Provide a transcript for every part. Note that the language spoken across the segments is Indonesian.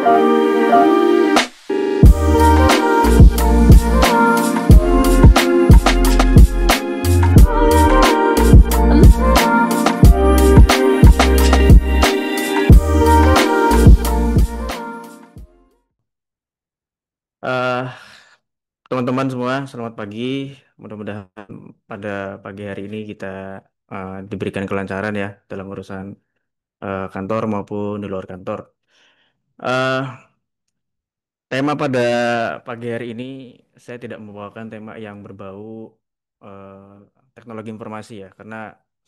Eh, Teman-teman semua, selamat pagi. Mudah-mudahan pada pagi hari ini kita diberikan kelancaran ya dalam urusan kantor maupun di luar kantor. Eh, Tema pada pagi hari ini saya tidak membawakan tema yang berbau teknologi informasi ya, karena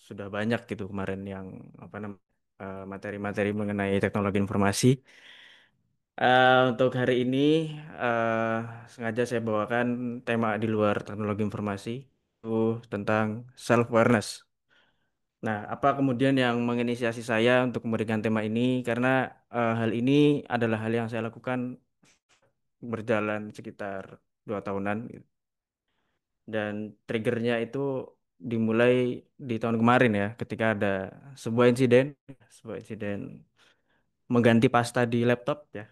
sudah banyak gitu kemarin yang apa namanya materi-materi mengenai teknologi informasi. Untuk hari ini eh, sengaja saya bawakan tema di luar teknologi informasi itu tentang self-awareness. Nah, apa kemudian yang menginisiasi saya untuk memberikan tema ini? Karena hal ini adalah hal yang saya lakukan berjalan sekitar 2 tahunan gitu. Dan triggernya itu dimulai di tahun kemarin ya, ketika ada sebuah insiden mengganti pasta di laptop ya,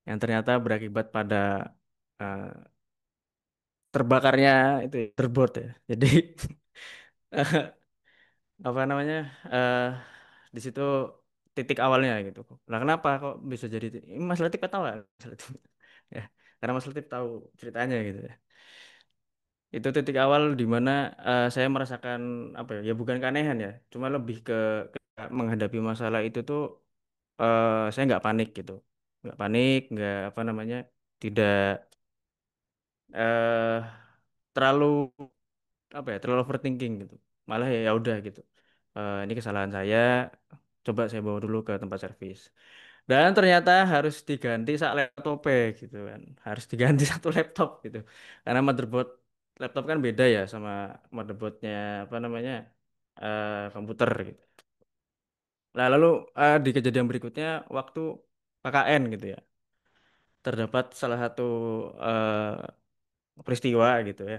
yang ternyata berakibat pada eh, terbakarnya itu ya, motherboard ya. Jadi apa namanya eh di situ titik awalnya gitu. Nah, kenapa kok bisa jadi ini Mas Latif tahu nggak? Mas Latif? Ya, karena Mas Latif tahu ceritanya gitu ya. Itu titik awal di mana saya merasakan apa ya? Ya bukan keanehan ya, cuma lebih ke menghadapi masalah itu tuh saya nggak panik gitu, nggak panik, nggak apa namanya, tidak eh terlalu apa ya terlalu overthinking gitu, malah ya ya udah gitu. Ini kesalahan saya, coba saya bawa dulu ke tempat servis dan ternyata harus diganti sak laptop gitu kan, harus diganti satu laptop gitu karena motherboard laptop kan beda ya sama motherboardnya apa namanya komputer gitu. Nah lalu di kejadian berikutnya waktu PKN gitu ya, terdapat salah satu peristiwa gitu ya.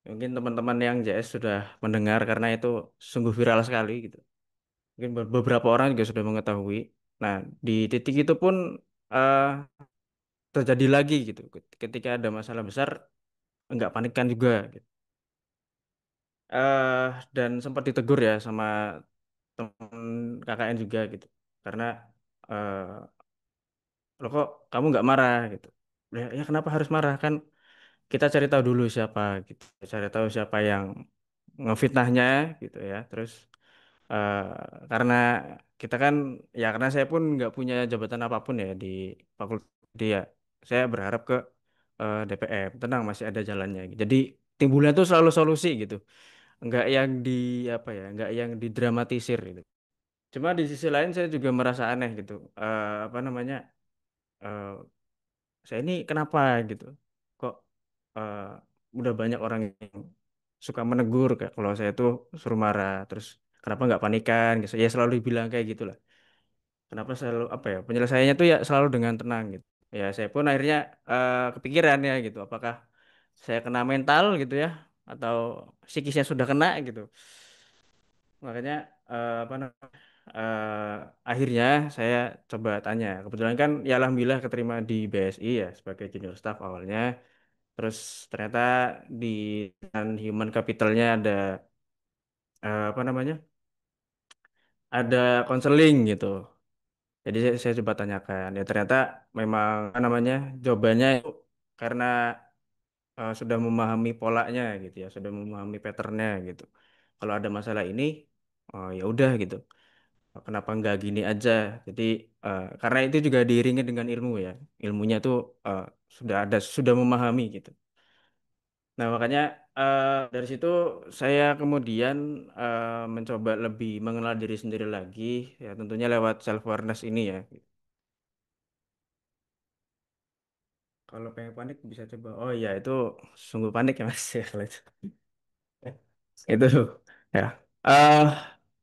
Mungkin teman-teman yang JS sudah mendengar karena itu sungguh viral sekali gitu. Mungkin beberapa orang juga sudah mengetahui. Nah, di titik itu pun eh, terjadi lagi gitu. Ketika ada masalah besar, enggak panikkan juga gitu. Eh dan sempat ditegur ya sama teman KKN juga gitu. Karena eh lo kok kamu nggak marah gitu. Ya kenapa harus marah kan? Kita cari tahu dulu siapa gitu. Cari tahu siapa yang ngefitnahnya gitu ya. Terus eh karena kita kan ya karena saya pun nggak punya jabatan apapun ya di fakultas dia, saya berharap ke DPM tenang masih ada jalannya. Jadi timbulnya tuh selalu solusi gitu, nggak yang di apa ya, nggak yang didramatisir gitu. Cuma di sisi lain saya juga merasa aneh gitu. Apa namanya, eh, saya ini kenapa gitu, kok eh, udah banyak orang yang suka menegur kayak kalau saya tuh suruh marah, terus kenapa nggak panikan gitu ya, selalu dibilang kayak gitulah. Kenapa selalu apa ya, penyelesaiannya tuh ya selalu dengan tenang gitu. Ya saya pun akhirnya kepikiran ya gitu, apakah saya kena mental gitu ya, atau psikisnya sudah kena gitu. Makanya apa namanya, akhirnya saya coba tanya. Kebetulan kan ya alhamdulillah keterima di BSI ya sebagai junior staff awalnya. Terus ternyata di human capitalnya ada apa namanya, ada konseling gitu. Jadi saya coba tanyakan. Ya ternyata memang apa namanya, jawabannya itu karena sudah memahami polanya gitu ya, sudah memahami patternnya gitu. Kalau ada masalah ini, oh ya udah gitu. Kenapa nggak gini aja? Jadi karena itu juga diiringi dengan ilmu ya. Ilmunya tuh eh, sudah ada, sudah memahami gitu. Nah, makanya dari situ saya kemudian mencoba lebih mengenal diri sendiri lagi, ya tentunya lewat self awareness ini ya. Kalau pengen panik bisa coba. Oh iya, itu sungguh panik ya Mas ya kalau itu. Itu ya. eh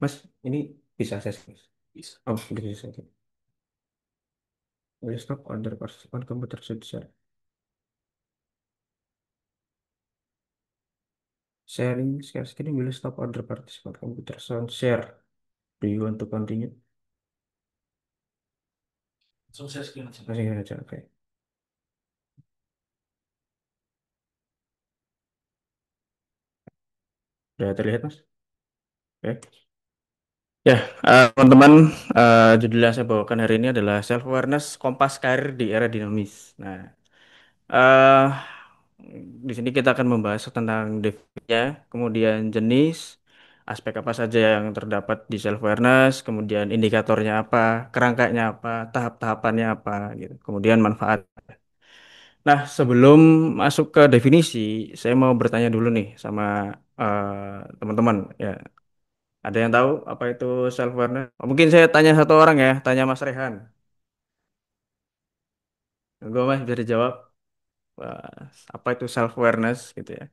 Mas, ini bisa saya bisa. Oh, bisa. Will stop order participant computer should share. Sharing share screen will stop order participant computer sound share. Do you want to continue? Masih aja, oke. Udah terlihat, Mas? Oke. Ya, teman-teman, judul yang saya bawakan hari ini adalah Self Awareness Kompas Karir di Era Dinamis. Nah, eh di sini kita akan membahas tentang definisinya, kemudian jenis, aspek apa saja yang terdapat di self awareness, kemudian indikatornya apa, kerangkanya apa, tahap-tahapannya apa, gitu. Kemudian manfaat. Nah, sebelum masuk ke definisi, saya mau bertanya dulu nih sama teman-teman. Ya, ada yang tahu apa itu self awareness? Mungkin saya tanya satu orang ya, tanya Mas Rehan. Gue Mas bisa dijawab apa itu self awareness gitu ya.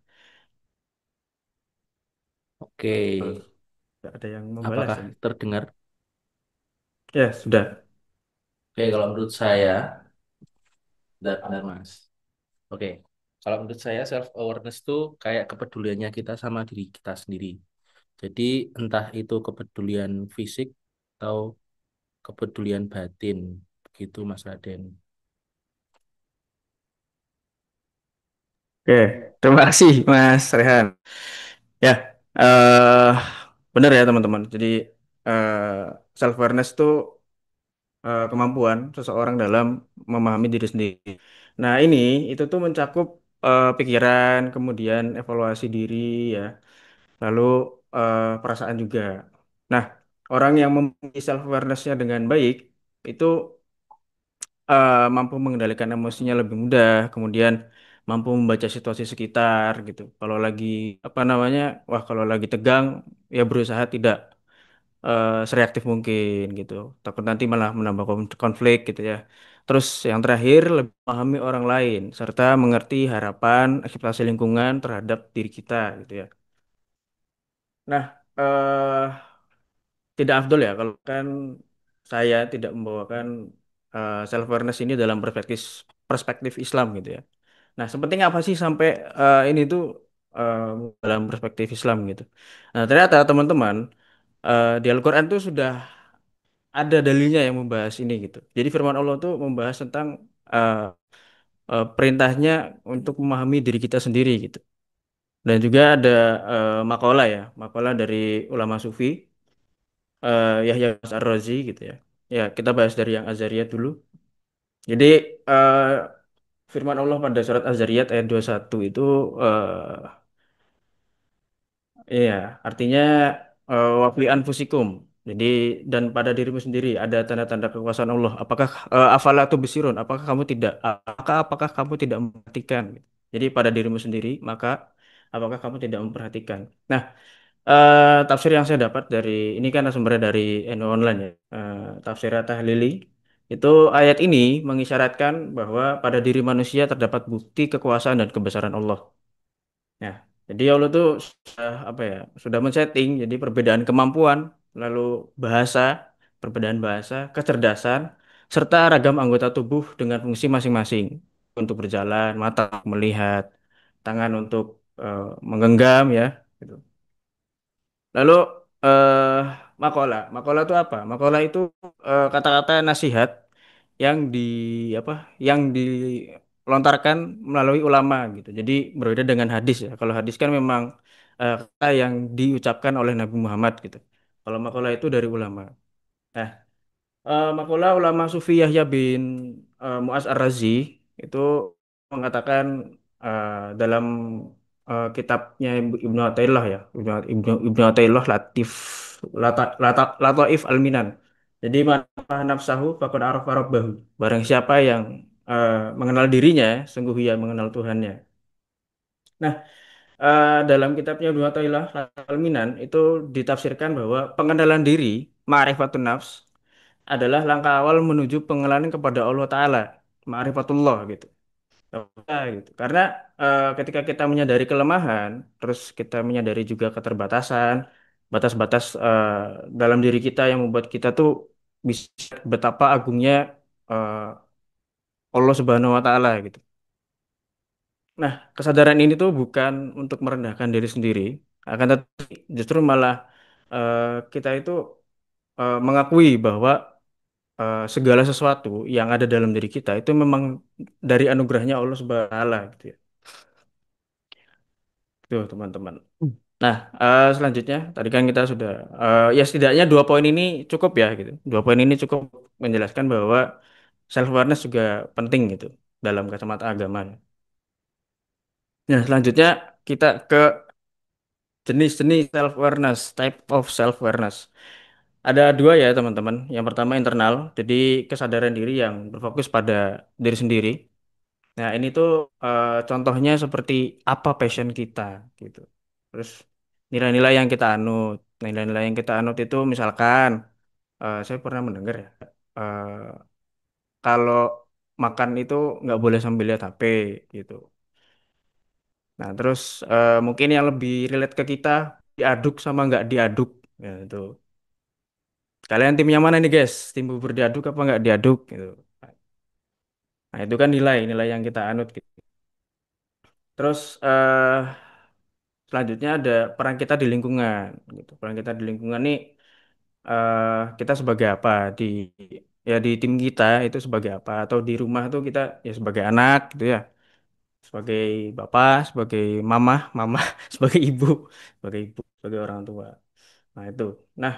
Oke, Oh, nggak ada yang membalas apakah ini. terdengar? Ya, sudah. Oke, kalau menurut saya, benar Mas. Oke, kalau menurut saya self awareness itu kayak kepeduliannya kita sama diri kita sendiri. Jadi entah itu kepedulian fisik atau kepedulian batin, begitu Mas Raden. Oke, terima kasih Mas Rehan. Ya, eh benar ya teman-teman. Jadi self awareness itu kemampuan seseorang dalam memahami diri sendiri. Nah, ini itu tuh mencakup pikiran, kemudian evaluasi diri ya, lalu perasaan juga. Nah, orang yang memiliki self awareness-nya dengan baik itu mampu mengendalikan emosinya lebih mudah, kemudian mampu membaca situasi sekitar gitu. Kalau lagi apa namanya, wah kalau lagi tegang ya berusaha tidak sereaktif mungkin gitu. Takut nanti malah menambah konflik gitu ya. Terus yang terakhir lebih memahami orang lain serta mengerti harapan, ekspektasi lingkungan terhadap diri kita gitu ya. Nah, tidak afdol ya kalau kan saya tidak membawakan self awareness ini dalam perspektif perspektif Islam gitu ya. Nah, sepenting apa sih sampai ini tuh eh, dalam perspektif Islam gitu. Nah, ternyata teman-teman di Al-Qur'an tuh sudah ada dalilnya yang membahas ini gitu. Jadi firman Allah tuh membahas tentang eh, perintahnya untuk memahami diri kita sendiri gitu. Dan juga ada makalah ya, makalah dari ulama sufi Yahya Ar-Razi gitu ya. Ya, kita bahas dari yang Azariyat dulu. Jadi eh, firman Allah pada surat Az-Zariyat ayat 21 itu iya, artinya wafli anfusikum. Jadi dan pada dirimu sendiri ada tanda-tanda kekuasaan Allah. Apakah afala tubsirun? Apakah kamu tidak memperhatikan? Jadi pada dirimu sendiri, maka apakah kamu tidak memperhatikan? Nah, tafsir yang saya dapat dari ini kan sumbernya dari NU Online ya. Tafsir Tahlili itu ayat ini mengisyaratkan bahwa pada diri manusia terdapat bukti kekuasaan dan kebesaran Allah. Ya, jadi Allah tuh sudah apa ya, sudah men-setting jadi perbedaan kemampuan, lalu bahasa, perbedaan bahasa, kecerdasan, serta ragam anggota tubuh dengan fungsi masing-masing untuk berjalan, mata untuk melihat, tangan untuk menggenggam ya, gitu. Lalu eh makola itu apa? Makola itu kata-kata nasihat yang apa? Yang dilontarkan melalui ulama gitu. Jadi berbeda dengan hadis ya. Kalau hadis kan memang kata yang diucapkan oleh Nabi Muhammad gitu. Kalau makola itu dari ulama. Nah, Makola ulama Sufi Yahya bin Mu'az Ar-Razi itu mengatakan eh, dalam kitabnya Ibnu Athaillah ya, Ibnu Athaillah Lataif Al-Minan. Jadi man nafsahu faqad arafa rabbahu. Barang siapa yang mengenal dirinya, sungguh ia mengenal Tuhannya. Nah, dalam kitabnya Ibnu Athaillah Al-Minan itu ditafsirkan bahwa pengenalan diri, ma'rifatun nafs adalah langkah awal menuju pengenalan kepada Allah Ta'ala, ma'rifatullah gitu. Gitu. Karena ketika kita menyadari kelemahan, terus kita menyadari juga keterbatasan, batas-batas dalam diri kita yang membuat kita tuh bisa betapa agungnya eh, Allah Subhanahu Wa Ta'ala gitu. Nah, kesadaran ini tuh bukan untuk merendahkan diri sendiri, akan tetapi justru malah kita itu mengakui bahwa segala sesuatu yang ada dalam diri kita itu memang dari anugerahnya Allah Subhanahu wa Ta'ala gitu ya. Tuh, teman-teman. Nah, selanjutnya tadi kan kita sudah ya setidaknya dua poin ini cukup ya gitu. Dua poin ini cukup menjelaskan bahwa self awareness juga penting gitu dalam kacamata agama. Nah, selanjutnya kita ke jenis-jenis self awareness, type of self awareness. Ada dua ya, teman-teman. Yang pertama internal, jadi kesadaran diri yang berfokus pada diri sendiri. Nah, ini tuh contohnya seperti apa passion kita gitu. Terus nilai-nilai yang kita anut. Nilai-nilai yang kita anut itu misalkan saya pernah mendengar ya, eh, kalau makan itu nggak boleh sambil lihat HP gitu. Nah, terus mungkin yang lebih relate ke kita diaduk sama nggak diaduk. Ya, itu. Kalian tim yang mana nih guys? Tim bubur diaduk apa nggak diaduk gitu. Nah, itu kan nilai-nilai yang kita anut gitu. Terus selanjutnya ada peran kita di lingkungan gitu. Peran kita di lingkungan nih kita sebagai apa di ya di tim kita itu sebagai apa atau di rumah tuh kita ya sebagai anak gitu ya. Sebagai bapak, sebagai mama, sebagai ibu, sebagai orang tua. Nah, itu. Nah,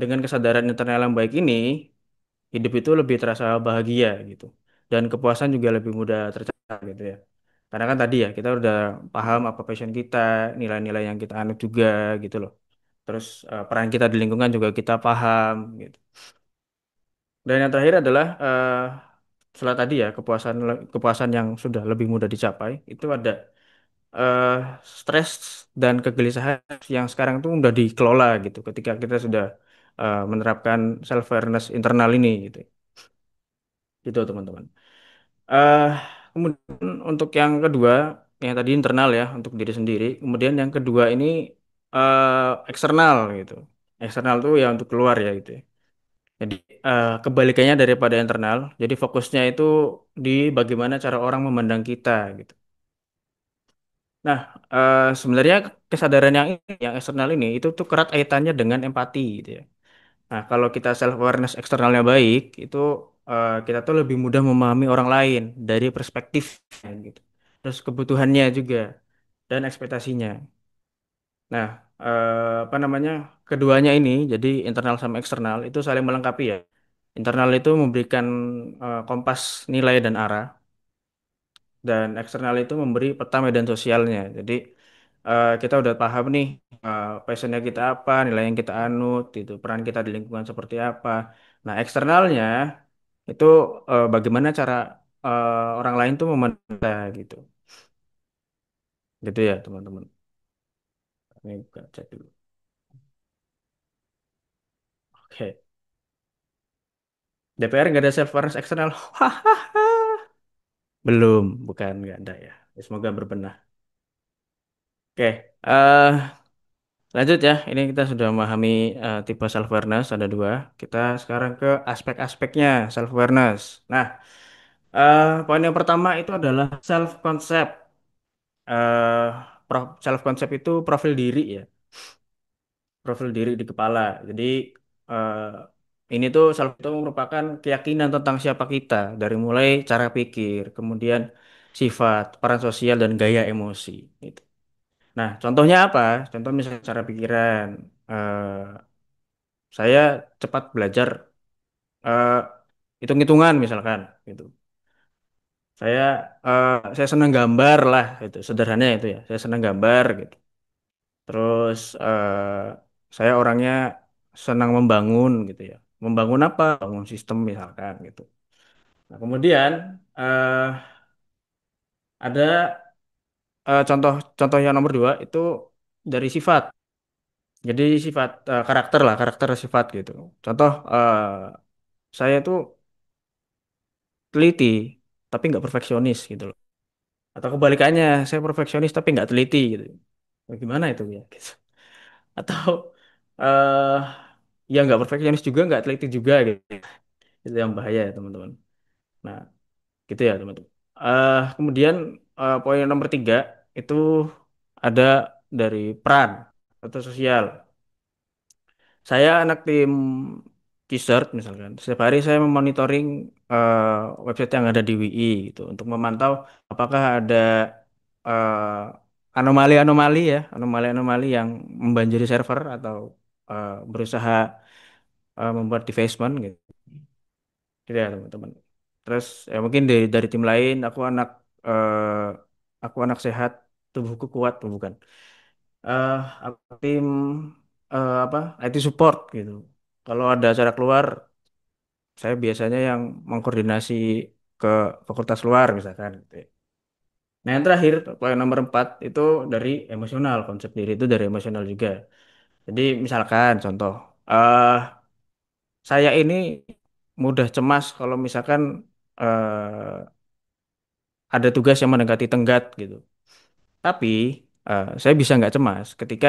dengan kesadaran internal yang baik ini, hidup itu lebih terasa bahagia gitu. Dan kepuasan juga lebih mudah tercapai gitu ya. Karena kan tadi ya, kita udah paham apa passion kita, nilai-nilai yang kita anut juga gitu loh. Terus peran kita di lingkungan juga kita paham gitu. Dan yang terakhir adalah setelah tadi ya kepuasan yang sudah lebih mudah dicapai, itu ada eh, stres dan kegelisahan yang sekarang tuh udah dikelola gitu ketika kita sudah menerapkan self awareness internal ini gitu. Gitu teman-teman. eh Kemudian untuk yang kedua, yang tadi internal ya untuk diri sendiri. Kemudian yang kedua ini eksternal gitu. Eksternal tuh ya untuk keluar ya gitu ya. Jadi kebalikannya daripada internal. Jadi fokusnya itu di bagaimana cara orang memandang kita gitu. Nah, sebenarnya kesadaran yang ini, yang eksternal ini itu tuh erat kaitannya dengan empati gitu ya. Nah, kalau kita self awareness eksternalnya baik, itu kita tuh lebih mudah memahami orang lain dari perspektif gitu. Terus kebutuhannya juga dan ekspektasinya. Nah, apa namanya? Keduanya ini, jadi internal sama eksternal itu saling melengkapi ya. Internal itu memberikan kompas nilai dan arah, dan eksternal itu memberi peta medan sosialnya. Jadi kita udah paham nih passionnya kita apa, nilai yang kita anut, itu peran kita di lingkungan seperti apa. Nah, eksternalnya itu bagaimana cara orang lain tuh memandang kita gitu. Gitu ya, teman-teman. Ini buka chat dulu. Oke. DPR nggak ada self awareness eksternal. Belum, bukan nggak ada ya. Ya, semoga berbenah. Oke, lanjut ya. Ini kita sudah memahami tipe self awareness ada dua. Kita sekarang ke aspek-aspeknya self awareness. Nah, poin yang pertama itu adalah self concept. Self concept itu profil diri ya, profil diri di kepala. Jadi eh, ini tuh self itu merupakan keyakinan tentang siapa kita dari mulai cara pikir, kemudian sifat, peran sosial dan gaya emosi. Gitu. Nah, contohnya apa? Contoh misalnya cara pikiran. Saya cepat belajar eh, hitung-hitungan misalkan gitu. Saya saya senang gambar lah itu sederhananya itu ya. Saya senang gambar gitu. Terus saya orangnya senang membangun gitu ya. Membangun apa? Bangun sistem misalkan gitu. Nah, kemudian eh, ada contoh yang nomor dua itu dari sifat. Jadi sifat karakter lah, karakter sifat gitu. Contoh saya tuh teliti tapi nggak perfeksionis gitu loh. Atau kebalikannya, saya perfeksionis tapi nggak teliti gitu. Bagaimana itu ya? Gitu. Atau eh ya nggak perfeksionis juga, nggak teliti juga gitu. Itu yang bahaya ya teman-teman. Nah, gitu ya teman-teman. Kemudian poin yang nomor tiga itu ada dari peran atau sosial. Saya anak tim Keysert misalkan. Setiap hari saya memonitoring website yang ada di WI gitu untuk memantau apakah ada anomali-anomali ya, anomali-anomali yang membanjiri server atau berusaha membuat defacement gitu. Gitu ya teman-teman. Terus ya mungkin dari tim lain aku anak sehat, tubuhku kuat, tuh bukan. Eh aku tim apa IT support gitu. Kalau ada acara keluar, saya biasanya yang mengkoordinasi ke fakultas luar misalkan, gitu ya. Nah yang terakhir, poin nomor 4 itu dari emosional, konsep diri itu dari emosional juga. Jadi misalkan contoh, eh saya ini mudah cemas kalau misalkan ada tugas yang mendekati tenggat gitu. Tapi saya bisa nggak cemas ketika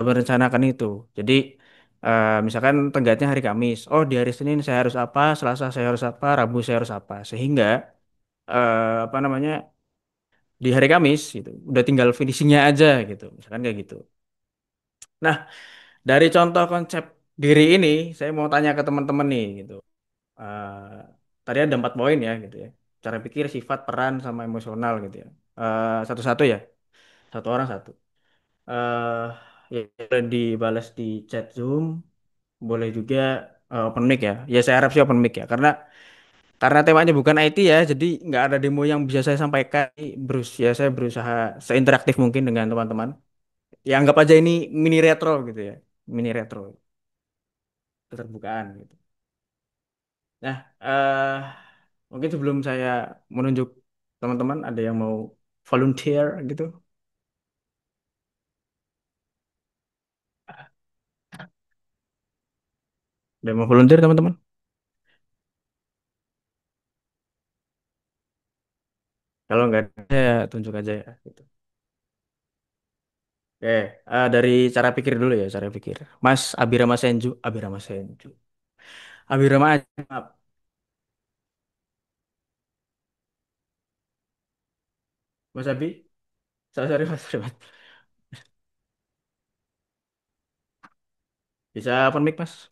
merencanakan itu. Jadi misalkan tenggatnya hari Kamis, oh di hari Senin saya harus apa, Selasa saya harus apa, Rabu saya harus apa, sehingga apa namanya di hari Kamis gitu, udah tinggal finishingnya aja gitu, misalkan kayak gitu. Nah dari contoh konsep diri ini, saya mau tanya ke teman-teman nih gitu. Tadi ada 4 poin ya gitu ya. Cara pikir, sifat, peran, sama emosional gitu ya. Satu-satu ya, satu orang satu. eh Ya boleh dibalas di chat Zoom, boleh juga open mic ya. Ya saya harap sih open mic ya, karena temanya bukan IT ya, jadi nggak ada demo yang bisa saya sampaikan. Ya saya berusaha seinteraktif mungkin dengan teman-teman. Ya anggap aja ini mini retro gitu ya, mini retro keterbukaan gitu. Nah, mungkin sebelum saya menunjuk teman-teman, ada yang mau volunteer gitu? Ada yang mau volunteer teman-teman? Kalau nggak ada, saya tunjuk aja ya. Gitu. Oke, dari cara pikir dulu ya, cara pikir. Mas Abirama Senju, Abirama Senju, Abirama maaf. Mas Abi, sorry, sorry, Mas, sorry, Mas. Bisa open mic Mas?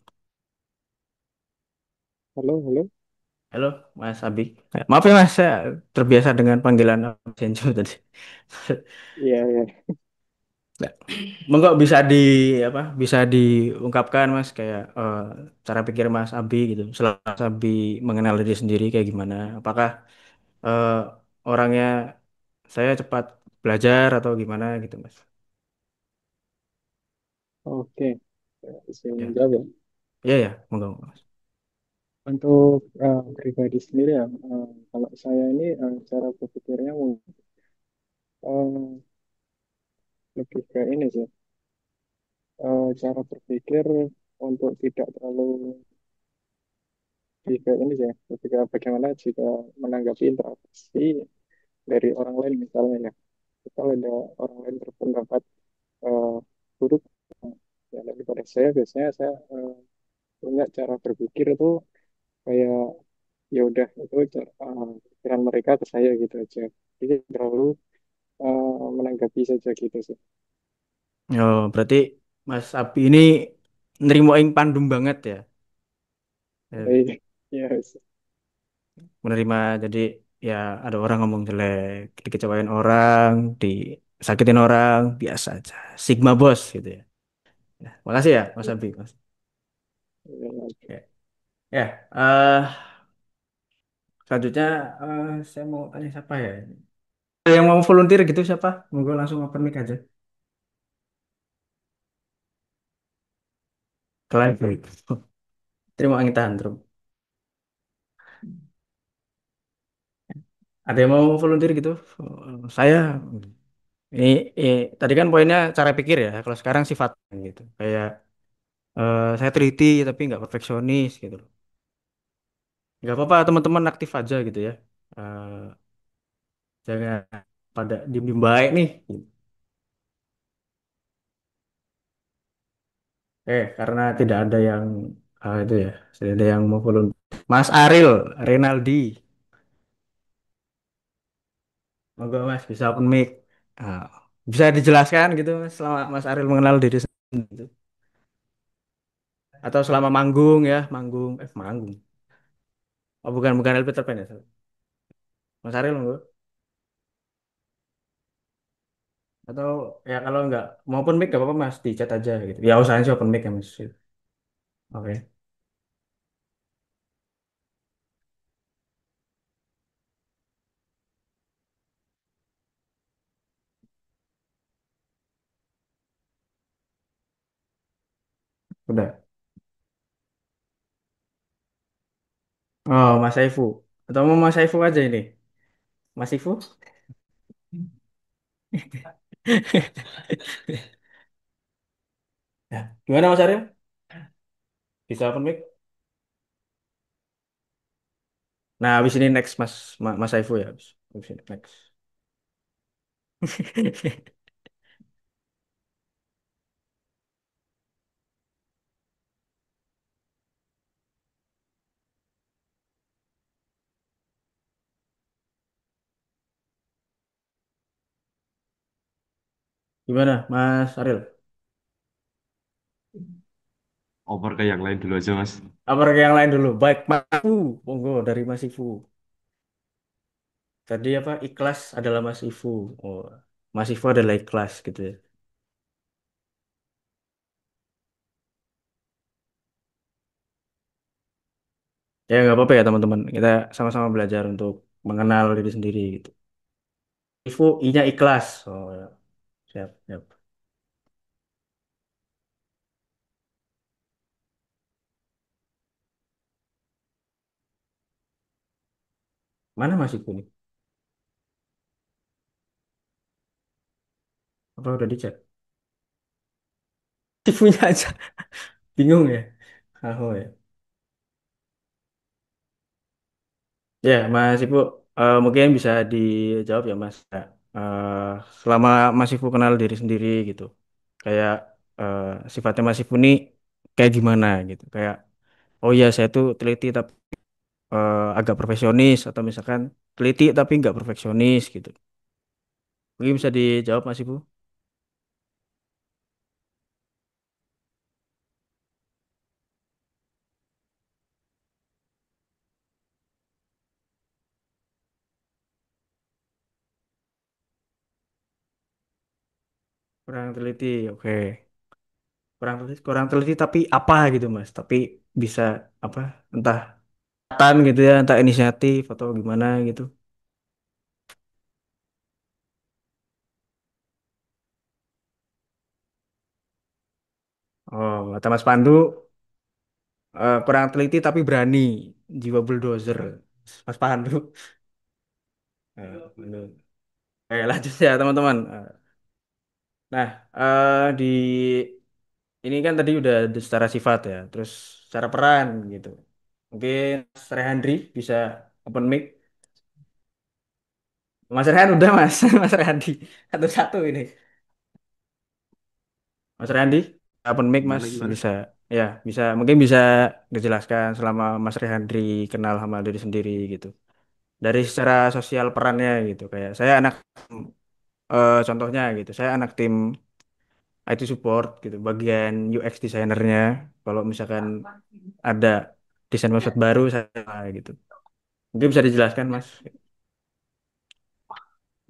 Halo, halo. Halo, Mas Abi. Maaf ya Mas, saya terbiasa dengan panggilan Senju tadi. Iya, iya. Nah, monggo bisa apa? Bisa diungkapkan Mas kayak cara pikir Mas Abi gitu. Setelah Mas Abi mengenal diri sendiri kayak gimana? Apakah eh, orangnya saya cepat belajar atau gimana gitu Mas? Oke. Saya Ya, menjawab ya. iya ya, monggo Mas. Untuk pribadi sendiri ya, kalau saya ini cara berpikirnya eh, lebih ke ini sih. Cara berpikir untuk tidak terlalu jika ini sih, ketika bagaimana jika menanggapi interaksi dari orang lain misalnya ya. Kalau ada orang lain berpendapat eh, buruk ya daripada saya, biasanya saya punya cara berpikir itu kayak ya udah itu pikiran mereka ke saya gitu aja, jadi terlalu menanggapi saja gitu sih. Oh, berarti Mas Abi ini nerimo ing pandum banget ya. Eh, Baik. Ya, Menerima jadi ya ada orang ngomong jelek, dikecewain orang, disakitin orang, biasa aja. Sigma bos gitu ya. Ya, makasih ya Mas Abi, Mas. ya, Ya, ya selanjutnya saya mau tanya siapa ya? Ada yang mau volunteer gitu siapa? Monggo langsung open mic aja. Ke live break. Terima kasih tantrum. Ada yang mau volunteer gitu? Saya ini, tadi kan poinnya cara pikir ya. Kalau sekarang sifat gitu. Kayak saya teliti tapi nggak perfeksionis gitu loh. Nggak apa-apa teman-teman aktif aja gitu ya. Eh, Jangan pada diem-diem baik nih. Karena tidak ada yang itu ya, tidak ada yang mau volunteer. Mas Aril Renaldi, monggo Mas bisa open mic. Ah, bisa dijelaskan gitu Mas, selama Mas Aril mengenal diri sendiri gitu. Atau selama manggung ya, manggung, manggung. Oh bukan bukan LP Terpen ya. Mas Ariel monggo. Atau ya kalau nggak mau open mic gak apa-apa Mas, di chat aja gitu. Ya usahanya sih open mic ya Mas. Oke, udah. Oh Mas Saifu. Atau mau Mas Saifu aja ini. Mas Saifu? Ya. Gimana Mas Ariel? Bisa open mic? Nah, habis ini next Mas Saifu ya. Habis ini next. Gimana Mas Ariel? Over ke yang lain dulu aja, Mas. Apa ke yang lain dulu? Baik, Mas Ifu. Monggo dari Mas Ifu. Tadi apa? Ikhlas adalah Mas Ifu. Oh, Mas Ifu adalah ikhlas gitu ya. Ya nggak apa-apa ya teman-teman. Kita sama-sama belajar untuk mengenal diri sendiri gitu. Ifu, I-nya ikhlas. Oh, ya. Siap, siap. Mana Mas Ifu nih? Apa udah dicek? Ifunya aja. Bingung ya? Oh ya. Ya, Mas Ifu, mungkin bisa dijawab ya Mas. Ya, selama Mas Ifu kenal diri sendiri gitu, kayak eh, sifatnya Mas Ifu ini kayak gimana gitu, kayak oh iya saya tuh teliti tapi agak perfeksionis atau misalkan teliti tapi nggak perfeksionis gitu. Mungkin bisa dijawab Mas Ifu. Kurang teliti, oke. Kurang teliti tapi apa gitu Mas? Tapi bisa apa? Entah tan gitu ya, entah inisiatif atau gimana gitu. Oh, kata Mas Pandu kurang teliti tapi berani, jiwa bulldozer. Mas Pandu. Bener. Oke, lanjut ya teman-teman. Nah, di ini kan tadi udah secara sifat ya, terus secara peran gitu. Mungkin Mas Rehandri bisa open mic. Mas Rehan udah Mas, Mas Rehandri satu-satu ini. Mas Rehandri open mic Mas Gimana gimana? bisa ya bisa mungkin bisa dijelaskan selama Mas Rehandri kenal sama diri sendiri gitu. Dari secara sosial perannya gitu kayak saya anak contohnya gitu saya anak tim IT support gitu bagian UX desainernya kalau misalkan ada desain website baru saya gitu mungkin bisa dijelaskan Mas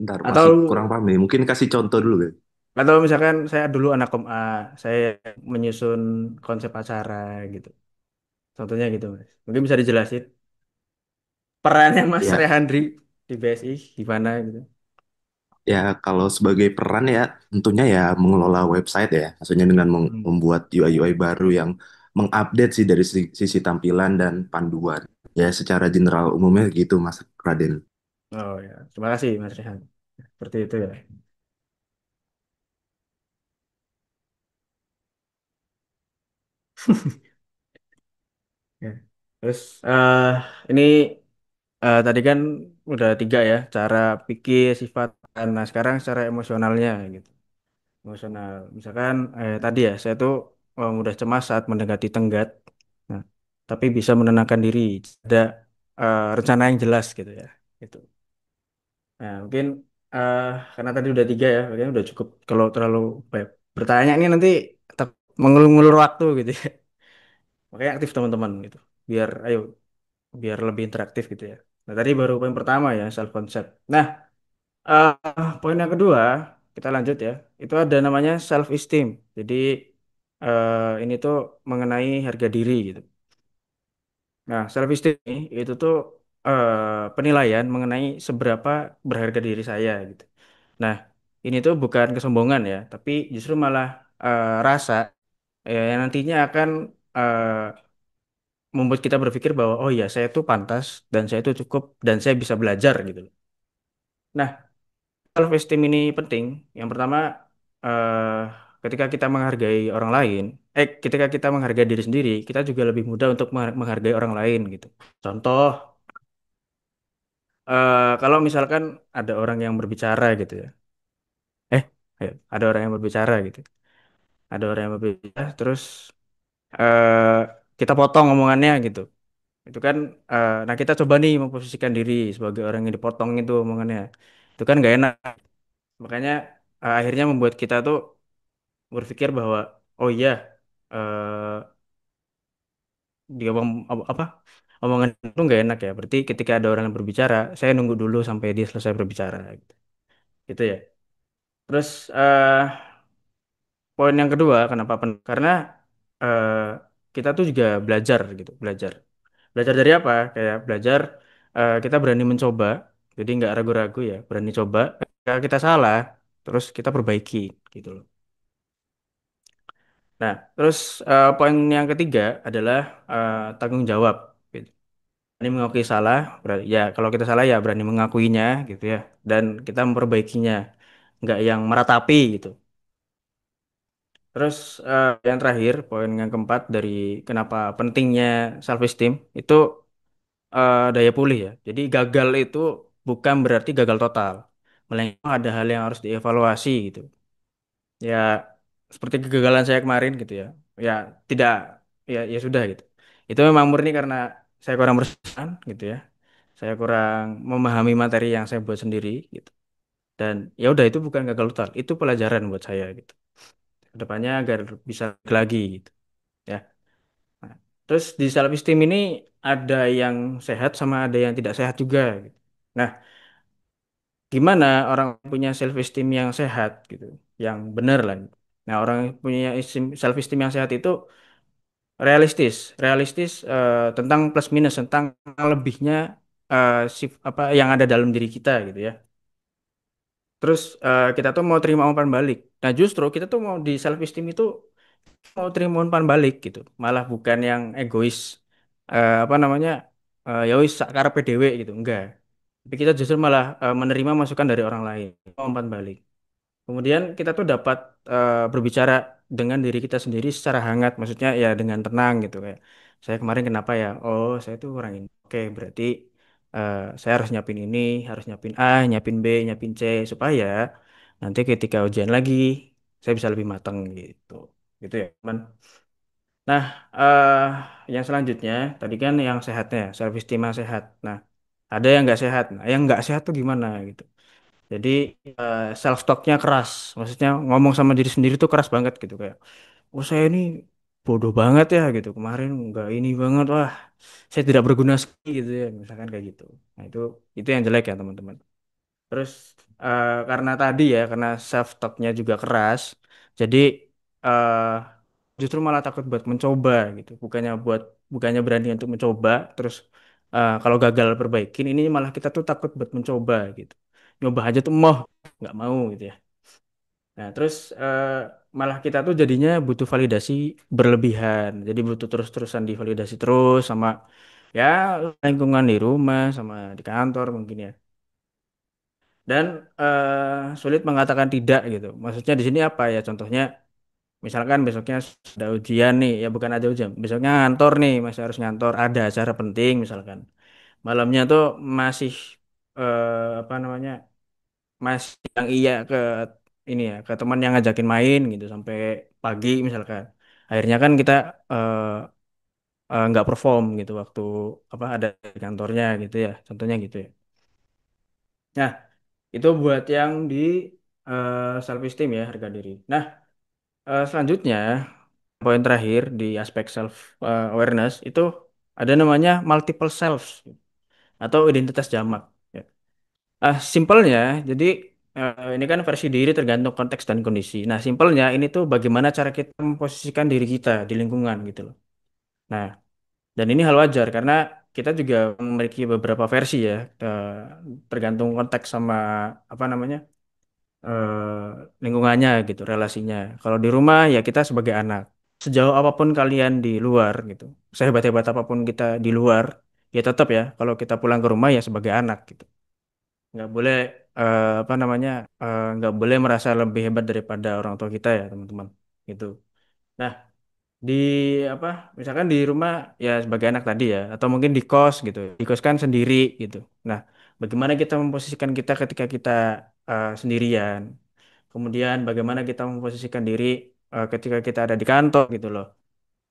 Ntar atau masih kurang paham nih. Mungkin kasih contoh dulu ya. misalkan saya dulu anak kom A saya menyusun konsep acara gitu contohnya gitu Mas mungkin bisa dijelasin perannya Mas Ya, Rehandri di BSI gimana gitu. ya kalau sebagai peran ya tentunya ya mengelola website ya. Maksudnya dengan Hmm. membuat UI baru yang mengupdate sih dari sisi tampilan dan panduan. Ya secara general umumnya gitu Mas Raden. Oh ya terima kasih Mas Rehan seperti itu ya. Ya. Terus ini tadi kan udah tiga ya cara pikir sifat. Nah sekarang secara emosionalnya gitu. Emosional. Misalkan tadi ya saya tuh mudah cemas saat mendekati tenggat. Nah, tapi bisa menenangkan diri. Ada rencana yang jelas gitu ya. Gitu. Nah mungkin eh, karena tadi udah tiga ya, kayaknya udah cukup. Kalau terlalu apa ya, bertanya ini nanti mengulur-ngulur waktu gitu ya. Makanya aktif teman-teman gitu. Biar ayo biar lebih interaktif gitu ya. Nah, tadi baru poin pertama ya, self concept. Nah, poin yang kedua, kita lanjut ya. Itu ada namanya self esteem. Jadi ini tuh mengenai harga diri gitu. Nah, self esteem ini itu tuh penilaian mengenai seberapa berharga diri saya gitu. Nah, ini tuh bukan kesombongan ya, tapi justru malah rasa yang nantinya akan eh, membuat kita berpikir bahwa oh iya saya tuh pantas dan saya tuh cukup dan saya bisa belajar gitu loh. Nah, self esteem ini penting. Yang pertama, eh, ketika kita menghargai orang lain, ketika kita menghargai diri sendiri, kita juga lebih mudah untuk menghargai orang lain gitu. Contoh, kalau misalkan ada orang yang berbicara gitu ya, eh, ada orang yang berbicara gitu, ada orang yang berbicara, terus eh, kita potong omongannya gitu. Itu kan, nah kita coba nih memposisikan diri sebagai orang yang dipotong itu omongannya. Itu kan gak enak. Makanya akhirnya membuat kita tuh berpikir bahwa oh iya dia apa omongan itu nggak enak ya. Berarti ketika ada orang yang berbicara, saya nunggu dulu sampai dia selesai berbicara. Gitu ya. Terus poin yang kedua, kenapa? Karena eh, kita tuh juga belajar gitu, belajar. Belajar dari apa? Kayak belajar kita berani mencoba, jadi nggak ragu-ragu ya, berani coba. Ketika kita salah, terus kita perbaiki gitu loh. Nah, terus poin yang ketiga adalah tanggung jawab. Gitu. Berani mengakui salah, ya kalau kita salah ya berani mengakuinya gitu ya, dan kita memperbaikinya, nggak yang meratapi gitu. Terus yang terakhir, poin yang keempat dari kenapa pentingnya self esteem itu daya pulih ya. Jadi gagal itu bukan berarti gagal total, melainkan ada hal yang harus dievaluasi gitu. Ya seperti kegagalan saya kemarin gitu ya. Ya tidak, ya sudah gitu. Itu memang murni karena saya kurang berkesan gitu ya. Saya kurang memahami materi yang saya buat sendiri gitu. Dan ya udah itu bukan gagal total, itu pelajaran buat saya gitu. Kedepannya agar bisa lagi gitu ya. Nah, terus di self esteem ini ada yang sehat sama ada yang tidak sehat juga gitu. Nah, gimana orang punya self esteem yang sehat gitu, yang benar lah. Nah, orang yang punya self esteem yang sehat itu realistis, realistis tentang plus minus, tentang lebihnya apa yang ada dalam diri kita gitu ya. Terus kita tuh mau terima umpan balik. Nah, justru kita tuh mau di self esteem itu mau terima umpan balik gitu. Malah bukan yang egois apa namanya? Ya wis sak karepe dhewe gitu, enggak. Tapi kita justru malah menerima masukan dari orang lain, umpan balik. Kemudian kita tuh dapat berbicara dengan diri kita sendiri secara hangat, maksudnya ya dengan tenang gitu kayak saya kemarin kenapa ya? Oh, saya tuh orang ini. Oke, berarti saya harus nyiapin ini, harus nyiapin A, nyiapin B, nyiapin C supaya nanti ketika ujian lagi saya bisa lebih matang gitu. Gitu ya, teman. Nah, yang selanjutnya tadi kan yang sehatnya, self esteem yang sehat. Nah, ada yang nggak sehat. Nah, yang nggak sehat tuh gimana gitu? Jadi self talknya keras, maksudnya ngomong sama diri sendiri tuh keras banget gitu kayak, oh saya ini bodoh banget ya gitu, kemarin nggak ini banget, wah saya tidak berguna sekali gitu ya, misalkan kayak gitu. Nah itu yang jelek ya teman-teman. Terus karena tadi ya, karena self talknya juga keras, jadi eh, justru malah takut buat mencoba gitu, bukannya berani untuk mencoba, terus kalau gagal perbaikin, ini malah kita tuh takut buat mencoba gitu, nyoba aja tuh nggak mau gitu ya. Nah terus malah kita tuh jadinya butuh validasi berlebihan, jadi butuh terus-terusan divalidasi terus sama ya lingkungan di rumah sama di kantor mungkin ya. Dan sulit mengatakan tidak gitu. Maksudnya di sini apa ya? Contohnya, misalkan besoknya ada ujian nih, ya bukan ada ujian, besoknya ngantor nih, masih harus ngantor, ada acara penting misalkan. Malamnya tuh masih apa namanya, masih yang iya ke ini ya, ke teman yang ngajakin main gitu sampai pagi misalkan. Akhirnya kan kita eh, nggak perform gitu waktu apa ada di kantornya gitu ya, contohnya gitu ya. Nah, itu buat yang di self esteem ya, harga diri. Nah, selanjutnya poin terakhir di aspek self awareness itu ada namanya multiple selves atau identitas jamak. Ya. Simpelnya, jadi ini kan versi diri tergantung konteks dan kondisi. Nah, simpelnya ini tuh bagaimana cara kita memposisikan diri kita di lingkungan gitu loh. Nah, dan ini hal wajar karena kita juga memiliki beberapa versi ya, tergantung konteks sama apa namanya lingkungannya gitu, relasinya. Kalau di rumah ya kita sebagai anak, sejauh apapun kalian di luar gitu, sehebat-hebat apapun kita di luar, ya tetap ya kalau kita pulang ke rumah ya sebagai anak gitu. Nggak boleh apa namanya nggak boleh merasa lebih hebat daripada orang tua kita ya teman-teman gitu. Nah di apa misalkan di rumah ya sebagai anak tadi ya atau mungkin di kos gitu di kos kan sendiri gitu. Nah bagaimana kita memposisikan kita ketika kita sendirian, kemudian bagaimana kita memposisikan diri ketika kita ada di kantor gitu loh,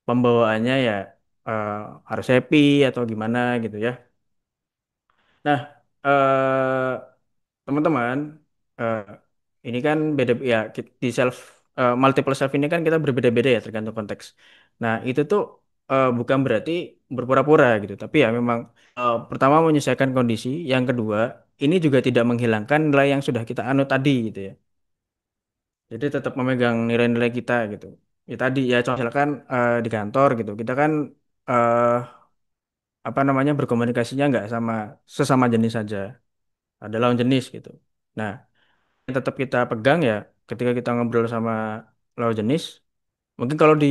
pembawaannya ya eh, harus happy atau gimana gitu ya. Nah teman-teman, eh, ini kan beda ya di self multiple self ini kan kita berbeda-beda ya tergantung konteks. Nah, itu tuh bukan berarti berpura-pura gitu, tapi ya memang pertama menyesuaikan kondisi, yang kedua ini juga tidak menghilangkan nilai yang sudah kita anut tadi gitu ya. Jadi tetap memegang nilai-nilai kita gitu. Ya tadi ya contoh misalkan di kantor gitu, kita kan eh, apa namanya berkomunikasinya nggak sama sesama jenis saja, ada lawan jenis gitu. Nah, yang tetap kita pegang ya ketika kita ngobrol sama lawan jenis mungkin kalau di